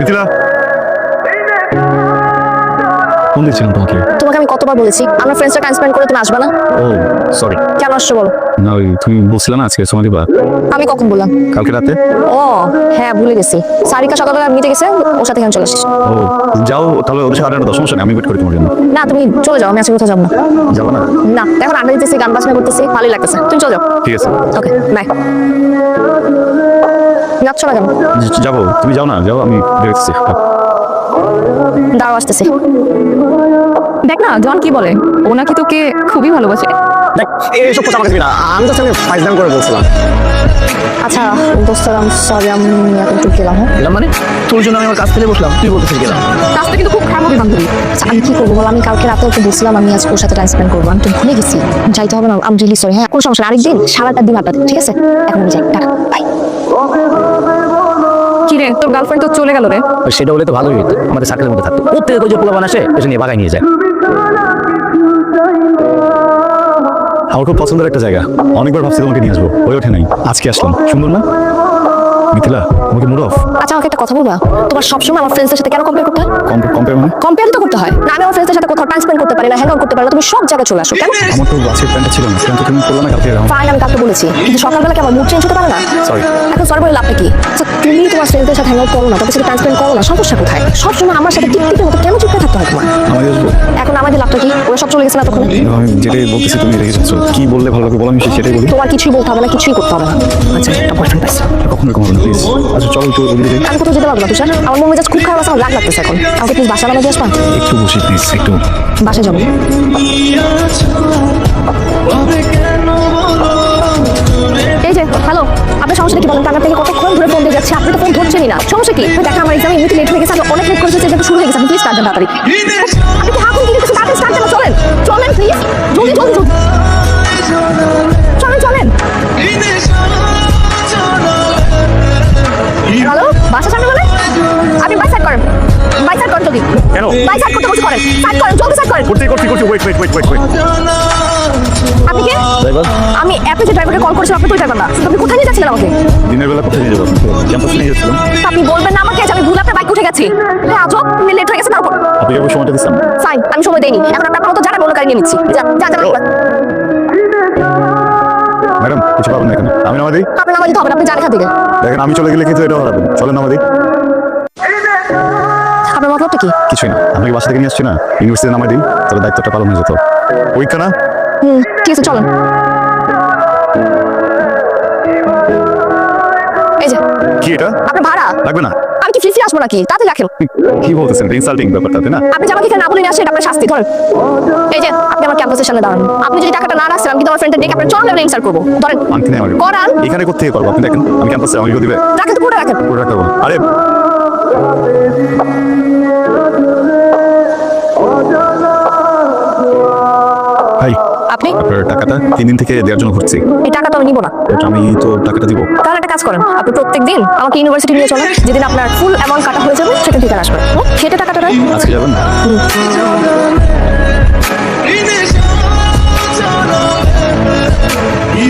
Mithila phone দিচ্ছিলাম তোমাকে আমি কতবার বলেছি আমরা ফ্রেন্ডসরা টাইম স্পেন্ড করে তুমি আসবে না? ও সরি। কেন আসছো বলো? না ওই তুমি বলছিলে না আজকে সময় দিবা, আমি কখন বললাম? কালকে রাতে। ও হ্যাঁ ভুলে গেছি। সারিকা সকালবেলা মিটে গেছে, ওর সাথে এখানে চলে আসিস। ও যাও তাহলে ওদের সাথে আড্ডা দাও, সমস্যা নেই, আমি ওয়েট করি তোমার জন্য। না তুমি চলে যাও, আমি আজকে কোথাও যাবো না। যাবো না? না এখন আড্ডা দিতেছি, গান বাজনা করতেছি, ভালোই লাগতেছে, তুমি চলে যাও। ঠিক আছে ওকে বাই। যাচ্ছ না কেন? যাবো, তুমি যাও না, যাও আমি বেরোচ্ছি। দাঁড়াও আসতেছি। দেখ না জন কি বলে, ও নাকি তোকে খুবই ভালোবাসে। দেখ এইসব কথা আমাকে দিবি না, আমি তো আমি ফাইজলাম করে বলছিলাম। আচ্ছা দোস্তারাম সরি আমি এখন একটু গেলাম। হ্যাঁ এলাম মানে তোর জন্য আমি আমার কাজ ফেলে বসলাম, তুই বলতেছিস গেলাম। কাজটা কিন্তু খুব খারাপ হবে বান্ধবী। আচ্ছা, আমি কি করবো বল? আমি কালকে রাতে ওকে বলছিলাম আমি আজকে ওর সাথে টাইম স্পেন্ড করবো, আমি তো ভুলে গেছি। যাইতে হবে না, আমি রিলি সরি। হ্যাঁ কোনো সমস্যা না, আরেকদিন সারাটা দিন আড্ডা দিই, ঠিক আছে? এখন আমি যাই, টাটা বাই। কি রে তোর গার্লফ্রেন্ড তো চলে গেল রে। সেটা বলে তো ভালোই হতো, আমাদের সার্কেলের মধ্যে থাকতো। প্রত্যেক ওই যে পোলাপান আসে এসে নিয়ে বাগায় নিয়ে যায়। আমার খুব পছন্দের একটা জায়গা, অনেকবার ভাবছি তোমাকে নিয়ে আসবো, হয়ে ওঠে নাই, আজকে আসলাম। সুন্দর না মিথিলা? তোমাকে মুড অফ? আচ্ছা আমাকে একটা কথা বলবা, তোমার সবসময় আমার ফ্রেন্ডসের সাথে কেন কম্পেয়ার করতে হয়? কম্পেয়ার মানে? কম্পেয়ার তো করতে হয় না, আমি আমার ফ্রেন্ডসের সাথে কোথাও টাইম স্পেন্ড করতে পারি না, হ্যাং আউট করতে পারি না, তুমি সব জায়গায় চলে আসো কেন? আমার তো আজকের প্ল্যানটা ছিল না, প্ল্যান তো তুমি করলে না কালকে। ফাইন আমি কাউকে বলেছি, কিন্তু সকালবেলা কেমন মুড চেঞ্জ হতে পারে না? সরি। এখন সরি বলে লাভটা কি? আচ্ছা তুমি তোমার ফ্রেন্ডসদের সাথে হ্যাং আউট করো না, তাদের সাথে টাইম স্পেন্ড করো না, সমস্যা কোথায়? সবসময় আমার সাথে টিকটিকের মতো কেন চুপে থাকতে হয় তোমার? আমাকে আসবো? এখন আমাদের লাভটা কি? ওরা সব চলে গেছে না তখন? আমি যেটাই বলতেছি তুমি রেখে যাচ্ছ, কি বললে ভালো লাগবে বলো, আমি সেটাই বলি। তোমার কিছুই বলতে হবে না, কিছুই করতে হবে না। আচ্ছা একটা বয়ফ্রেন্ড পাইছি। কখনো এরকম হবে না প্লিজ। আচ্ছা চলো একটু ওদিকে যাই। আমি কোথাও যেতে পারবো না তুষার, আমার মন মেজাজ খুব খারাপ আছে, আমার রাগ লাগতেছে এখন। আমাকে প্লিজ বাসা বানিয়ে দিয়ে আসবা? একটু বসি প্লিজ, একটু। বাসায় যাবো। এই যে হ্যালো, আপনার সমস্যা কি বলেন? আপনার থেকে কতক্ষণ ধরে ফোন দিয়ে যাচ্ছে, আপনি তো ফোন ধরছেনই না, সমস্যা কি? দেখা আমার এক্সাম এমনিতে লেট হয়ে গেছে, আমি অনেক লেট করেছি, যেটা শুরু হয়ে গেছে, আপনি প্লিজ স্টার্ট দেন তাড়াতাড়ি। আপনি কি হাঁকুন কি দিতেছেন? তাড়াতাড়ি স্টার্ট দেন, চলেন চলেন প্লিজ, জলদি জলদি জলদি চলেন চলেন। হ্যালো বাসা সামনে বলে আপনি বাই সাইড করেন, বাই সাইড করেন জলদি। কেন? বাই সাইড করতে বলছি, করেন সাইড করেন, জলদি সাইড করেন। করছি ওয়েট। আপনি কে? ড্রাইভার আমি অ্যাপে যে ড্রাইভারকে কল করেছিলাম, আপনি তো ড্রাইভার না, আপনি কোথায় নিয়ে যাচ্ছিলেন আমাকে? দিনের বেলা কোথায় নিয়ে যাবো? ক্যাম্পাসে নিয়ে যাচ্ছিলাম। আপনি বলবেন না আমাকে যে আমি ভুল আপনার বাইক উঠে গেছি? আজব, তুমি লেট হয়ে গেছে তারপর। আপনি কেবল সময়টা দিচ্ছেন। ফাইন আমি সময় দেইনি, এখন আপনার মতো জানা অন্য গাড়ি নিয়ে নিচ্ছি। যা যা যা। ম্যাডাম কিছু পাবেন না এখানে, আমি নামা দিই। আপনি নামাজ দিতে হবে না, আপনি জান এখান থেকে। দেখেন আমি চলে গেলে কিন্তু এটাও হারাবেন, চলেন নামা দিই। আপনার মতলবটা কি? কিছুই না, আপনাকে বাসা থেকে নিয়ে আসছি না, ইউনিভার্সিটিতে নামাই দিই, তাহলে দায়িত্বটা পালন হয়ে যেত। পরীক্ষা না? ঠিক আছে চলেন। এই যে কি এটা? আপনার ভাড়া লাগবে না? আমি কি ফ্রি আসবো নাকি? তাতে রাখেন। কি বলতেছেন? ইনসাল্টিং ব্যাপারটা তাই না? আপনি যে আমাকে এখানে না বলে নিয়ে আসেন, এটা আপনার শাস্তি। ধরেন এই যে আপনি আমার ক্যাম্পাসের সামনে দাঁড়ান, আপনি যদি টাকাটা না রাখছেন আমি কিন্তু আমার ফ্রেন্ডের ডেকে আপনার চরম লেভেলে ইনসাল্ট করবো। ধরেন আংটি নেই আমার। করান। এখানে কোথেকে করবো? আপনি দেখেন আমি ক্যাম্পাসে, আমাকে দিবে। রাখেন তো পুরো রাখেন। পুরো রাখবো। আরে ভাই আপনি আপনার টাকাটা 3 দিন থেকে দেওয়ার জন্য ঘুরছি। এই টাকা তো আমি নিব না। ওটা আমি তো টাকাটা দিব। তাহলে একটা কাজ করেন, আপনি প্রত্যেকদিন আমাকে ইউনিভার্সিটি নিয়ে চলেন, যেদিন আপনার ফুল অ্যামাউন্ট কাটা হয়ে যাবে সেটা থেকে আসবেন। সেটা টাকাটা দেন। আজকে যাবেন?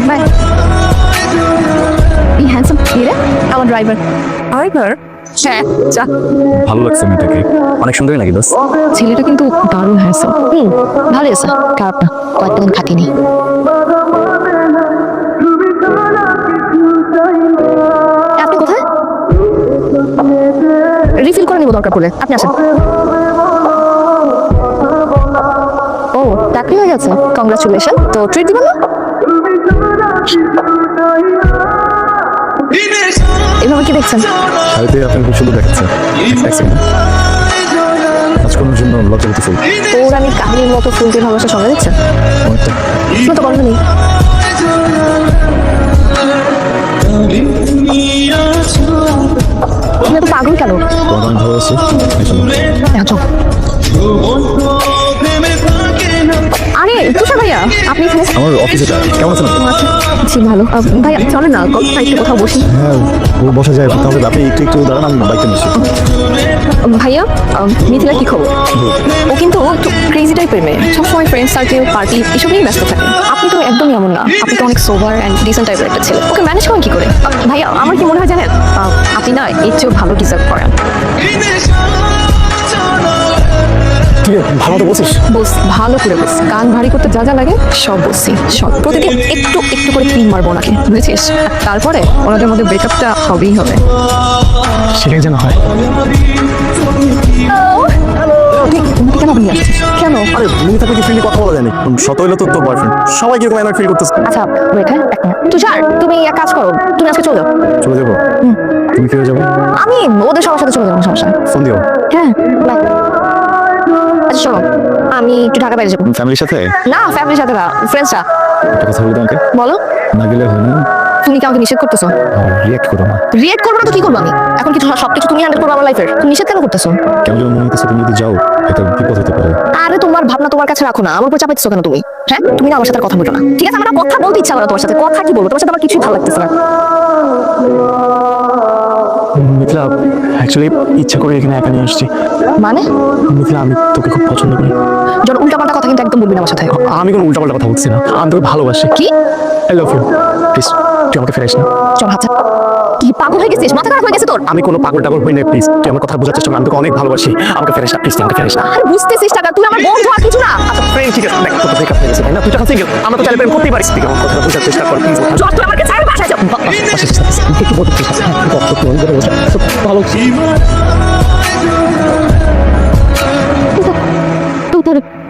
বাই। এই হ্যান্ডসাম ছেলে আমার ড্রাইভার। ড্রাইভার? হ্যাঁ যা। ভালো লাগছে মেয়েটাকে, অনেক সুন্দরই লাগে দোস্ত। ছেলেটা কিন্তু দারুণ হ্যান্ডসাম। ভালোই আছে, খারাপ না, কয়েকটা দিন খাটিনি। আপনি কোথায়? রিফিল করে নিব দরকার পড়লে, আপনি আসেন। ও চাকরি হয়ে গেছে, কংগ্রাচুলেশন। তো ট্রিট দিবেন না? এভাবে কি দেখছেন? শাড়িতে আপনার খুব সুন্দর দেখাচ্ছে। এক সেকেন্ড, কাজ করার জন্য লজ্জা হতেছে। পৌরাণী কাহিনীর মতো ফুলকে ভালোবাসা সঙ্গে দেখছেন? অনেকটা। শুনে তো গল্প নেই। আপনি তো পাগল কেন? তোমাকে অনেক ভালোবাসি, এই জন্য। আরে তুষার ভাইয়া ভাইয়া আপনি এখানে আমার অফিসে কেমন আছেন আপনি? জি ভালো ভাইয়া চলে না একটু কোথাও বসি হ্যাঁ ও বসা যায় তাহলে আপনি একটু দাঁড়ান আমি বাইকটা নিচ্ছি ভাইয়া মিথিলা কি খবর ও কিন্তু একটু ক্রেজি টাইপের মেয়ে সবসময় ফ্রেন্ড সার্কেল পার্টি এসব নিয়ে ব্যস্ত থাকে আপনি তো একদমই এমন না আপনি তো অনেক সোবার অ্যান্ড ডিসেন্ট টাইপের একটা ছেলে ওকে ম্যানেজ করেন কি করে ভাইয়া আমার কি মনে হয় জানেন আপনি না এর চেয়েও ভালো ডিজার্ভ করেন ঠিক আছে ভালো মতো বলছিস বস ভালো করে বস কান ভারী করতে যা যা লাগে সব বসছি সব প্রতিদিন একটু একটু করে ক্রিম মারবো ওনাকে বুঝেছিস আর তারপরে ওনাদের মধ্যে ব্রেকআপটা হবেই হবে সেটাই যেন হয় তুমি কেন নিয়ে আসছিস কেন আরে মিনিতা কি ফ্রিলি কথা বলা জানি শত হইলো তো তোর বয়ফ্রেন্ড সবাই কিরকম এনার ফিল করতেছে আচ্ছা ওয়েট হ্যাঁ এক মিনিট তুষার তুমি এক কাজ করো তুমি আজকে চলে যাও চলে যাবো তুমি কি হয়ে যাবো আমি ওদের সবার সাথে চলে যাবো সমস্যা নেই। ফোন দিও হ্যাঁ বাই আচ্ছা শোনো আমি একটু ঢাকা বাইরে যাবো ফ্যামিলির সাথে না ফ্যামিলির সাথে না ফ্রেন্ডসরা একটা কথা বলি তোমাকে বলো না গেলে হয় না তুমি কি আমাকে নিষেধ করতেছো রিয়েক্ট করো না রিয়েক্ট করবো না তো কি করবো আমি এখন কিছু সবকিছু তুমি হ্যান্ডেল করবো আমার লাইফের তুমি নিষেধ কেন করতেছো কেমন যেন মনে হইতেছে তুমি যদি যাও এটা বিপদ হতে পারে আরে তোমার ভাবনা তোমার কাছে রাখো না আমার উপর চাপাইতেছো কেন তুমি হ্যাঁ তুমি না আমার সাথে আর কথা বলো না ঠিক আছে আমার আর কথা বলতে ইচ্ছা করে না তোমার সাথে কথা কি বলবো তোমার সাথে আমার কিছুই ভালো লাগতেছে না মিথিলা অ্যাকচুয়ালি ইচ্ছা করে এখানে একা নিয়ে আসছি মানে মিথিলা আমি তোকে খুব পছন্দ করি যখন উল্টাপাল্টা কথা কিন্তু একদম বলবি না আমার সাথে আমি কোনো উল্টাপাল্টা কথা বলছি না আমি তোকে ভালোবাসি কি আই লাভ ইউ প্লিজ তুই আমাকে ফেরাইস না চল হাত ছাড়। কি পাগল হয়ে গেছিস মাথা খারাপ হয়ে গেছে তোর আমি কোনো পাগল টাগল হই না প্লিজ তুই আমার কথা বোঝার চেষ্টা কর আমি তোকে অনেক ভালোবাসি আমাকে ফেরাইস না প্লিজ আমাকে ফেরাইস না আরে বুঝতেছিস টাকা তুই আমার বন্ধু আর কিছু না ফ্রেন্ড ঠিক আছে দেখ তোর ব্রেকআপ হয়ে গেছে তাই না তুই যখন সিঙ্গেল আমরা তো চাইলে প্রেম করতেই পারিস তুই আমার কথা বোঝার চেষ্টা কর প্লিজ চল তুই আমাকে ছাড় বাসায় যাও একটু বলতে চেষ্টা ভালো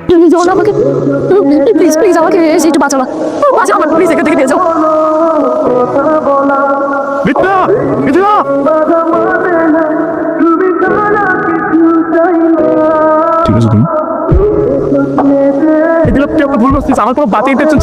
তুমি যাও না আমাকে প্লিজ প্লিজ আমাকে একটু বাঁচাও না বাঁচাও আমার প্লিজ এখান থেকে নিয়ে যাও মিথিলা মিথিলা ঠিক আছে তুমি মিথিলা তুই আমাকে ভুল করছিস আমার কোনো বাতি ইন্টেনশন